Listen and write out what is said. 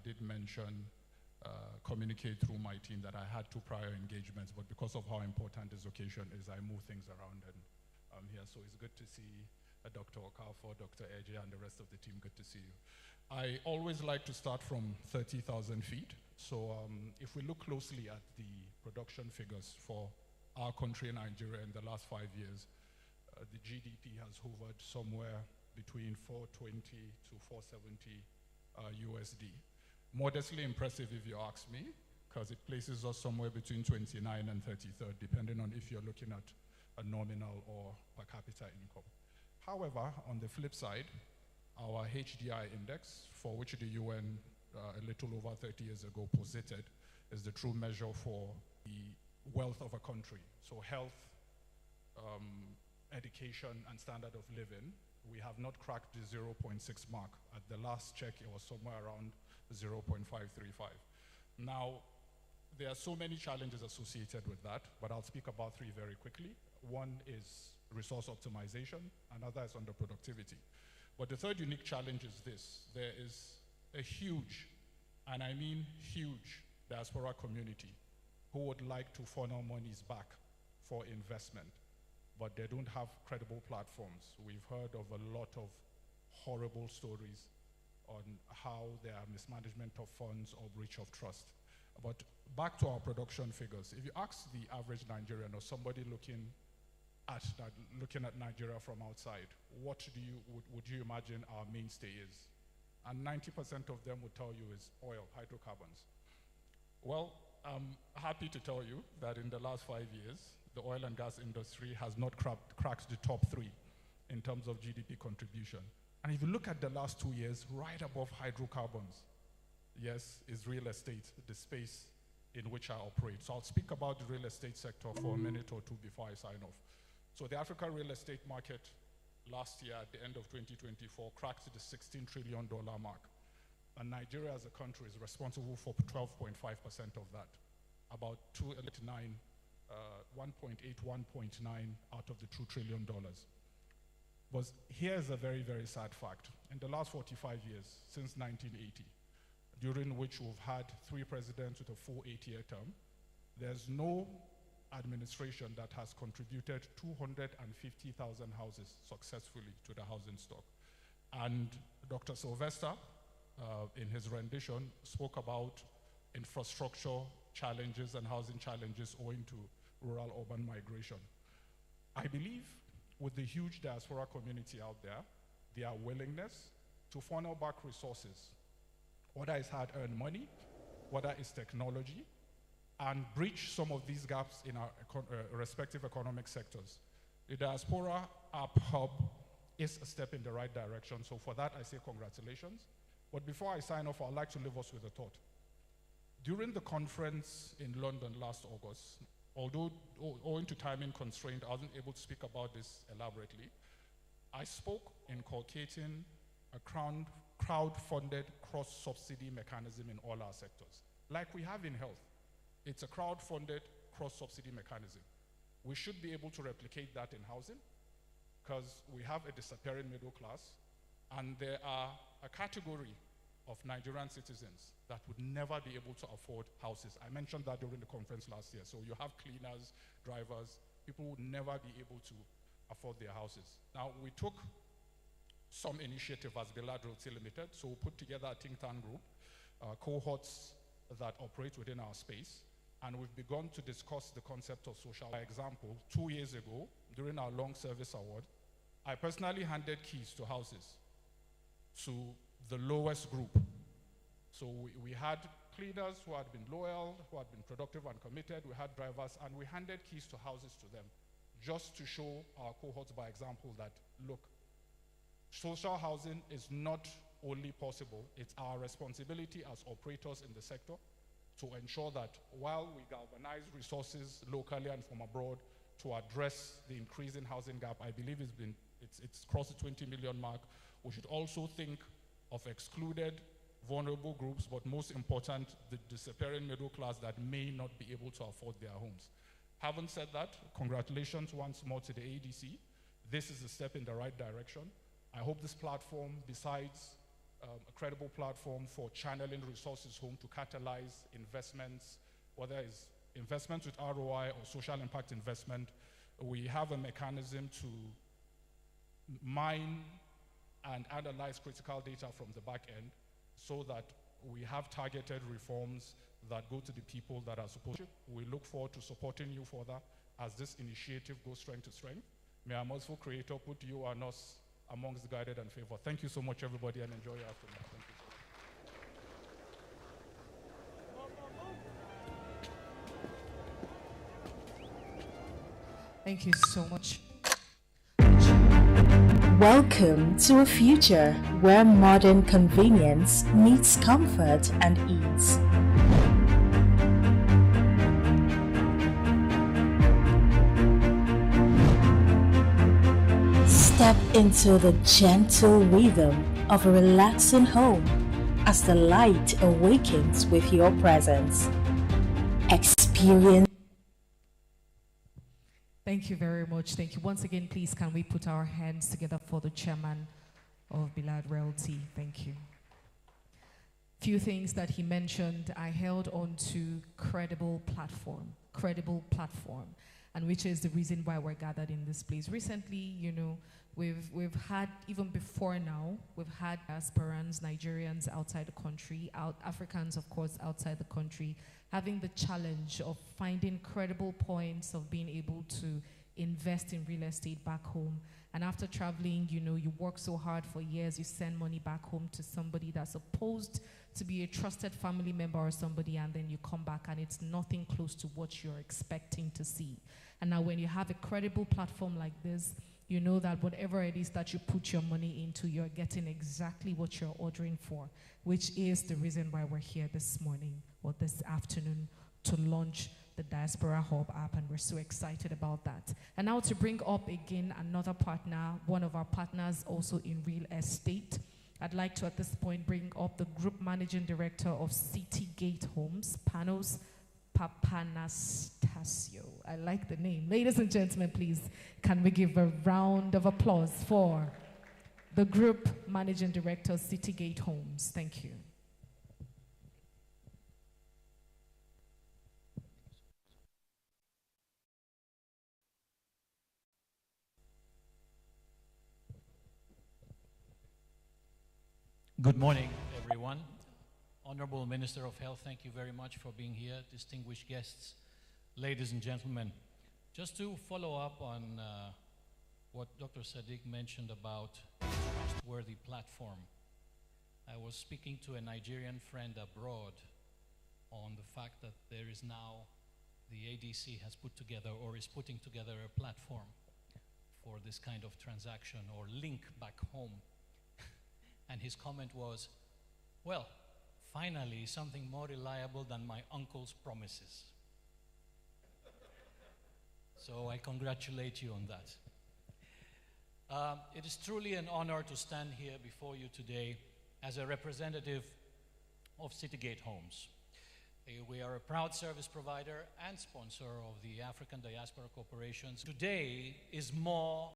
did mention communicate through my team that I had 2 prior engagements, but because of how important this occasion is, I move things around and I'm here. So it's good to see Dr. Okafor, Dr. Eje, and the rest of the team. Good to see you. I always like to start from 30,000 feet. So if we look closely at the production figures for our country, Nigeria, in the last 5 years, the GDP has hovered somewhere between 420 to 470 USD. Modestly impressive if you ask me, because it places us somewhere between 29 and 33rd, depending on if you're looking at a nominal or per capita income. However, on the flip side, our HDI index, for which the UN a little over 30 years ago posited, is the true measure for the wealth of a country. So health, education, and standard of living. We have not cracked the 0.6 mark. At the last check, it was somewhere around 0.535. Now, there are so many challenges associated with that, but I'll speak about 3 very quickly. One is resource optimization, another is underproductivity. But the third unique challenge is this. There is a huge, and I mean huge, diaspora community who would like to funnel monies back for investment, but they don't have credible platforms. We've heard of a lot of horrible stories on how there are mismanagement of funds or breach of trust. But back to our production figures. If you ask the average Nigerian or somebody looking at Nigeria from outside, what would you imagine our mainstay is? And 90% of them would tell you is oil, hydrocarbons. Well, I'm happy to tell you that in the last 5 years, the oil and gas industry has not cracked the top 3 in terms of GDP contribution. And if you look at the last 2 years, right above hydrocarbons, yes, is real estate, the space in which I operate. So I'll speak about the real estate sector for a minute or 2 before I sign off. So the African real estate market last year, at the end of 2024, cracked the $16 trillion mark. And Nigeria as a country is responsible for 12.5% of that, about 1.8, 1.9 out of the $2 trillion. But here's a very, very sad fact. In the last 45 years, since 1980, during which we've had 3 presidents with a full 8-year term, there's no administration that has contributed 250,000 houses successfully to the housing stock. And Dr. Sylvester, in his rendition, spoke about infrastructure challenges and housing challenges owing to rural-urban migration. I believe with the huge diaspora community out there, their willingness to funnel back resources, whether it's hard-earned money, whether it's technology, and breach some of these gaps in our respective economic sectors. The Diaspora App Hub is a step in the right direction, so for that I say congratulations. But before I sign off, I'd like to leave us with a thought. During the conference in London last August, although owing to timing constraint, I wasn't able to speak about this elaborately, I spoke inculcating a crowd-funded cross-subsidy mechanism in all our sectors, like we have in health. It's a crowd-funded cross-subsidy mechanism. We should be able to replicate that in housing, because we have a disappearing middle class, and there are a category of Nigerian citizens that would never be able to afford houses. I mentioned that during the conference last year. So you have cleaners, drivers, people would never be able to afford their houses. Now, we took some initiative as Bilad Realty Limited, so we put together a think tank group, cohorts that operate within our space, and we've begun to discuss the concept of social. For example, 2 years ago, during our long service award, I personally handed keys to houses to the lowest group. So we had cleaners who had been loyal, who had been productive and committed, we had drivers, and we handed keys to houses to them, just to show our cohorts by example that, look, social housing is not only possible, it's our responsibility as operators in the sector to ensure that while we galvanize resources locally and from abroad to address the increasing housing gap, I believe it's crossed the 20 million mark, we should also think of excluded vulnerable groups, but most important, the disappearing middle class that may not be able to afford their homes. Having said that, congratulations once more to the ADC. This is a step in the right direction. I hope this platform, besides a credible platform for channeling resources home to catalyze investments, whether it's investments with ROI or social impact investment. We have a mechanism to mine and analyze critical data from the back end so that we have targeted reforms that go to the people that are supposed to. We look forward to supporting you further as this initiative goes strength to strength. May our merciful Creator put you and us amongst the guided and favored. Thank you so much, everybody, and enjoy your afternoon. Thank you so much. Thank you so much. Welcome to a future where modern convenience meets comfort and ease. Step into the gentle rhythm of a relaxing home as the light awakens with your presence. Experience. Thank you very much. Thank you. Once again, please, can we put our hands together for the chairman of Bilad Realty? Thank you. Few things that he mentioned, I held on to credible platform, and which is the reason why we're gathered in this place. Recently, you know, we've had, even before now, we've had diasporans, Nigerians outside the country, Africans, of course, outside the country, having the challenge of finding credible points of being able to invest in real estate back home. And after traveling, you know, you work so hard for years, you send money back home to somebody that's supposed to be a trusted family member or somebody, and then you come back and it's nothing close to what you're expecting to see. And now when you have a credible platform like this, you know that whatever it is that you put your money into, you're getting exactly what you're ordering for, which is the reason why we're here this morning or this afternoon to launch the Diaspora Hub app, and we're so excited about that. And now to bring up again another partner, one of our partners also in real estate, I'd like to at this point bring up the Group Managing Director of Citygate Homes, Panos Papanastasio. I like the name. Ladies and gentlemen, please, can we give a round of applause for the Group Managing Director of Citygate Homes? Thank you. Good morning, everyone. Honorable Minister of Health, thank you very much for being here. Distinguished guests, ladies and gentlemen. Just to follow up on what Dr. Sadiq mentioned about a trustworthy platform. I was speaking to a Nigerian friend abroad on the fact that there is now, the ADC has put together or is putting together a platform for this kind of transaction or link back home. And his comment was, well, finally, something more reliable than my uncle's promises. So I congratulate you on that. It is truly an honor to stand here before you today as a representative of Citygate Homes. We are a proud service provider and sponsor of the African Diaspora Corporations. Today is more